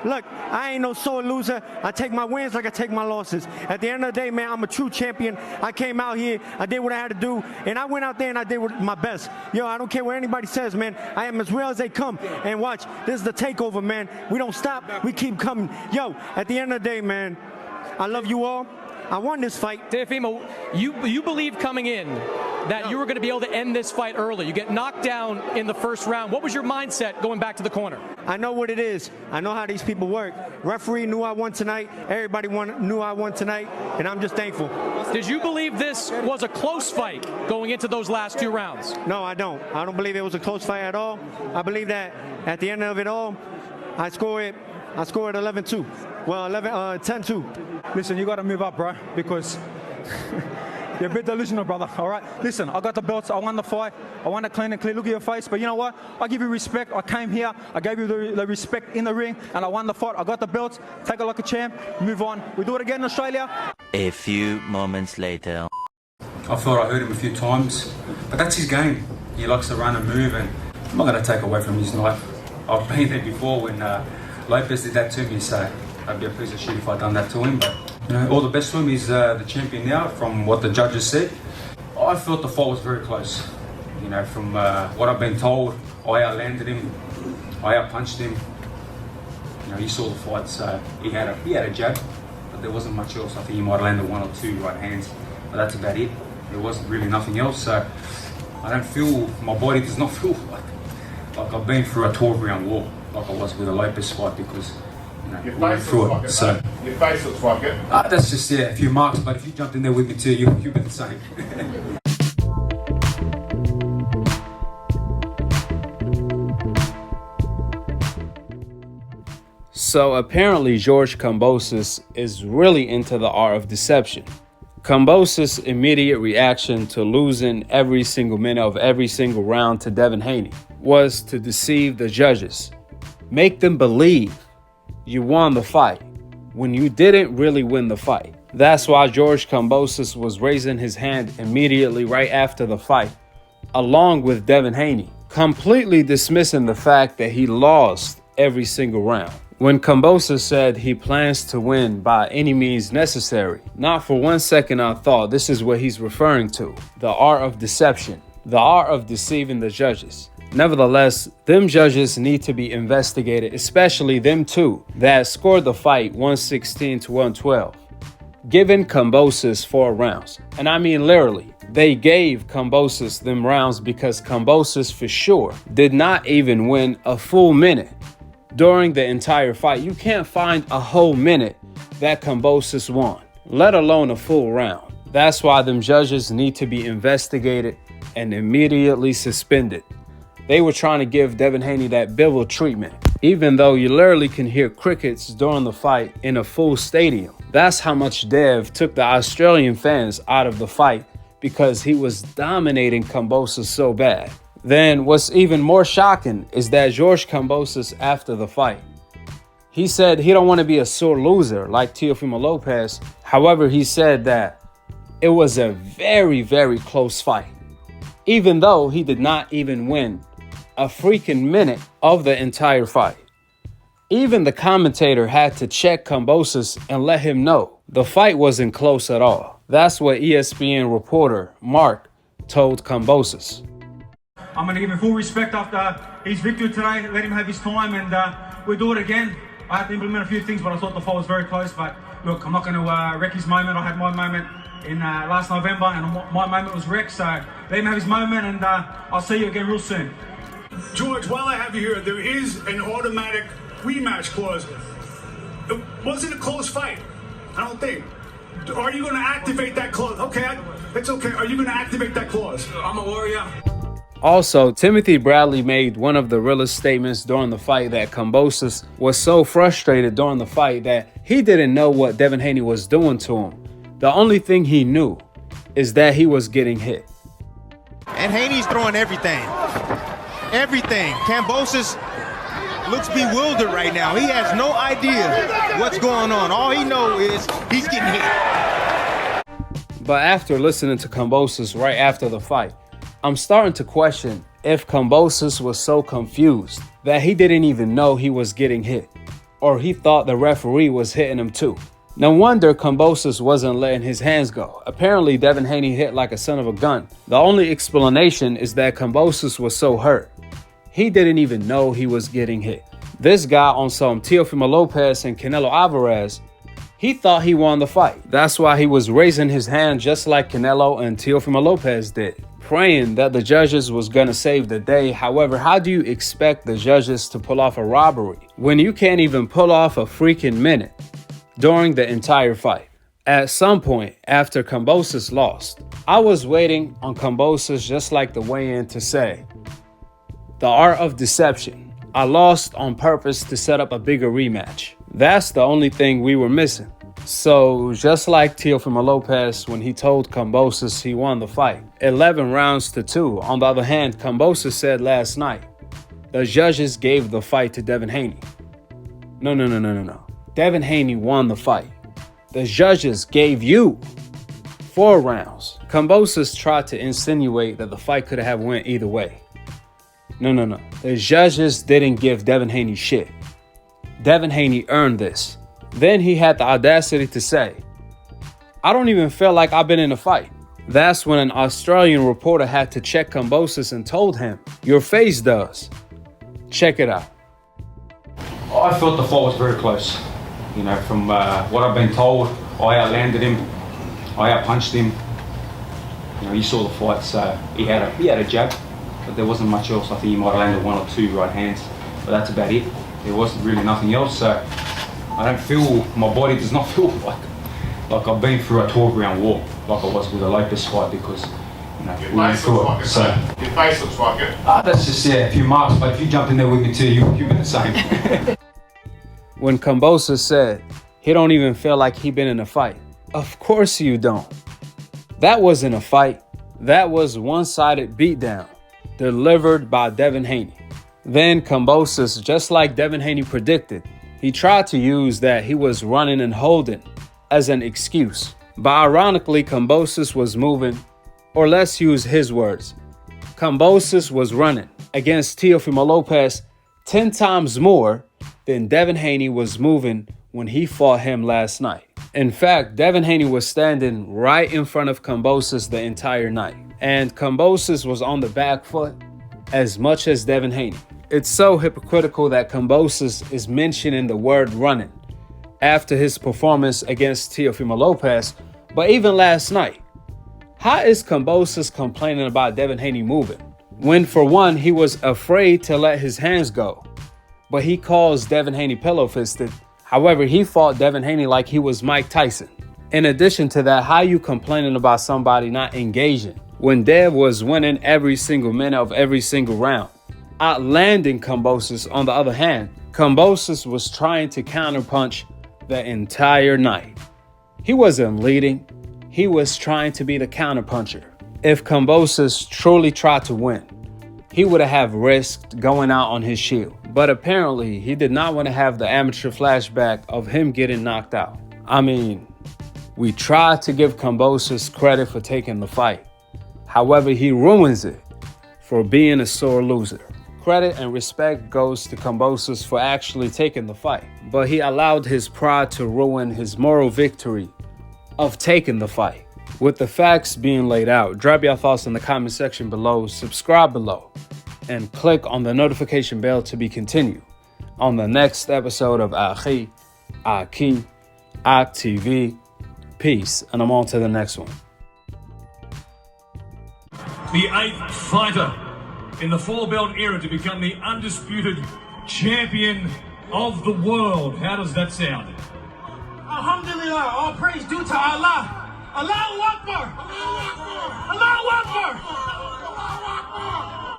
look, I ain't no sore loser. I take my wins like I take my losses. At the end of the day, man, I'm a true champion. I came out here, I did what I had to do, and I went out there and I did my best. Yo, I don't care what anybody says, man. I am as real as they come. And watch, this is the takeover, man. We don't stop, we keep coming. Yo, at the end of the day, man, I love you all. I won this fight. Teofimo, you believe coming in that you were going to be able to end this fight early. You get knocked down in the first round. What was your mindset going back to the corner? I know what it is. I know how these people work. Referee knew I won tonight. Everybody knew I won tonight, and I'm just thankful. Did you believe this was a close fight going into those last 2 rounds? No, I don't. I don't believe it was a close fight at all. I believe that at the end of it all, I scored 11-2. Well, 10-2. Listen, you got to move up, bro, because you're a bit delusional, brother, all right? Listen, I got the belts. I won the fight. I won it clean and clear. Look at your face. But you know what? I give you respect. I came here. I gave you the respect in the ring, and I won the fight. I got the belts. Take it like a champ. Move on. We do it again in Australia. A few moments later. I thought I hurt him a few times, but that's his game. He likes to run and move, and I'm not going to take away from his life. I've been there before when Lopez did that to me, so I'd be a piece of shit if I'd done that to him. But you know, all the best to him. He's the champion now, from what the judges said. I thought the fight was very close. You know, from what I've been told, I outlanded him, I outpunched him. You know, you saw the fight, so he had a jab, but there wasn't much else. I think he might have landed 1 or 2 right hands, but that's about it. There wasn't really nothing else. So I don't feel, my body does not feel like I've been through a 12-round war, like I was with a Lopez fight, because you know, your face looks like it. So your face looks like it. That's just a few marks, but if you jumped in there with me too, you'd be the same. So apparently George Kambosos is really into the art of deception. Kambosos' immediate reaction to losing every single minute of every single round to Devin Haney was to deceive the judges. Make them believe you won the fight when you didn't really win the fight. That's why George Kambosos was raising his hand immediately right after the fight, along with Devin Haney, completely dismissing the fact that he lost every single round. When Kambosos said he plans to win by any means necessary, not for 1 second I thought this is what he's referring to, the art of deception, the art of deceiving the judges. Nevertheless, them judges need to be investigated, especially them two that scored the fight 116 to 112, giving Kambosos 4 rounds. And I mean literally, they gave Kambosos them rounds because Kambosos for sure did not even win a full minute during the entire fight. You can't find a whole minute that Kambosos won, let alone a full round. That's why them judges need to be investigated and immediately suspended. They were trying to give Devin Haney that Bivol treatment, even though you literally can hear crickets during the fight in a full stadium. That's how much Dev took the Australian fans out of the fight, because he was dominating Kambosos so bad. Then what's even more shocking is that George Kambosos, after the fight, he said he don't want to be a sore loser like Teofimo Lopez. However, he said that it was a very, very close fight, even though he did not even win a freaking minute of the entire fight. Even the commentator had to check Kambosos and let him know the fight wasn't close at all. That's what ESPN reporter Mark told Kambosos. I'm going to give him full respect after his victory today. Let him have his time, and we'll do it again. I had to implement a few things, but I thought the fight was very close. But look, I'm not going to wreck his moment. I had my moment in last November, and my moment was wrecked. So let him have his moment, and I'll see you again real soon. George, while I have you here, there is an automatic rematch clause. It wasn't a close fight, I don't think. Are you going to activate that clause? Okay, it's okay. Are you going to activate that clause? I'm a warrior. Also, Timothy Bradley made one of the realest statements during the fight, that Kambosos was so frustrated during the fight that he didn't know what Devin Haney was doing to him. The only thing he knew is that he was getting hit. And Haney's throwing everything. Everything. Kambosos looks bewildered right now. He has no idea what's going on. All he knows is he's getting hit. But after listening to Kambosos right after the fight, I'm starting to question if Kambosos was so confused that he didn't even know he was getting hit. or he thought the referee was hitting him too. No wonder Kambosos wasn't letting his hands go. Apparently, Devin Haney hit like a son of a gun. The only explanation is that Kambosos was so hurt, he didn't even know he was getting hit. This guy on some Teofimo Lopez and Canelo Alvarez, he thought he won the fight. That's why he was raising his hand just like Canelo and Teofimo Lopez did, praying that the judges was gonna save the day. However, how do you expect the judges to pull off a robbery when you can't even pull off a freaking minute during the entire fight? At some point after Kambosos lost, I was waiting on Kambosos just like the weigh-in to say, "The art of deception. I lost on purpose to set up a bigger rematch." That's the only thing we were missing. So just like Teofimo Lopez when he told Kambosos he won the fight, 11 rounds to 2. On the other hand, Kambosos said last night, the judges gave the fight to Devin Haney. No. Devin Haney won the fight. The judges gave you 4 rounds. Kambosos tried to insinuate that the fight could have went either way. No. The judges didn't give Devin Haney shit. Devin Haney earned this. Then he had the audacity to say, "I don't even feel like I've been in a fight." That's when an Australian reporter had to check Kambosos and told him, "Your face does." Check it out. I felt the fight was very close. You know, from what I've been told, I outlanded him, I outpunched him. You know, you saw the fight, so he had a jab, but there wasn't much else. I think he might have landed 1 or 2 right hands, but that's about it. There wasn't really nothing else, so I don't feel, my body does not feel like I've been through a 12-round war, like I was with the Lopez fight, because, you know, we went through it. So, your face looks like it. That's just, a few marks, but if you jump in there with me too, you'll be the same. When Kambosos said he don't even feel like he been in a fight, of course you don't. That wasn't a fight. That was one-sided beatdown delivered by Devin Haney. Then Kambosos, just like Devin Haney predicted, he tried to use that he was running and holding as an excuse. But ironically, Kambosos was moving, or let's use his words, Kambosos was running against Teofimo Lopez 10 times more than Devin Haney was moving when he fought him last night. In fact, Devin Haney was standing right in front of Kambosos the entire night, and Kambosos was on the back foot as much as Devin Haney. It's so hypocritical that Kambosos is mentioning the word running after his performance against Teofimo Lopez, but even last night, how is Kambosos complaining about Devin Haney moving when, for one, he was afraid to let his hands go, but he calls Devin Haney pillow-fisted? However, he fought Devin Haney like he was Mike Tyson. In addition to that, how you complaining about somebody not engaging when Dev was winning every single minute of every single round? Outlanding Kambosos, on the other hand, Kambosos was trying to counterpunch the entire night. He wasn't leading, he was trying to be the counterpuncher. If Kambosos truly tried to win, he would have risked going out on his shield. But apparently, he did not want to have the amateur flashback of him getting knocked out. I mean, we tried to give Kambosos credit for taking the fight. However, he ruins it for being a sore loser. Credit and respect goes to Kambosos for actually taking the fight, but he allowed his pride to ruin his moral victory of taking the fight. With the facts being laid out, drop your thoughts in the comment section below, subscribe below, and click on the notification bell to be continued on the next episode of Akhi, TV. Peace, and I'm on to the next one. The 8th fighter in the 4-belt era to become the undisputed champion of the world. How does that sound? Alhamdulillah, all praise due to Allah. Allahu Akbar! Allahu Akbar! Allahu Akbar!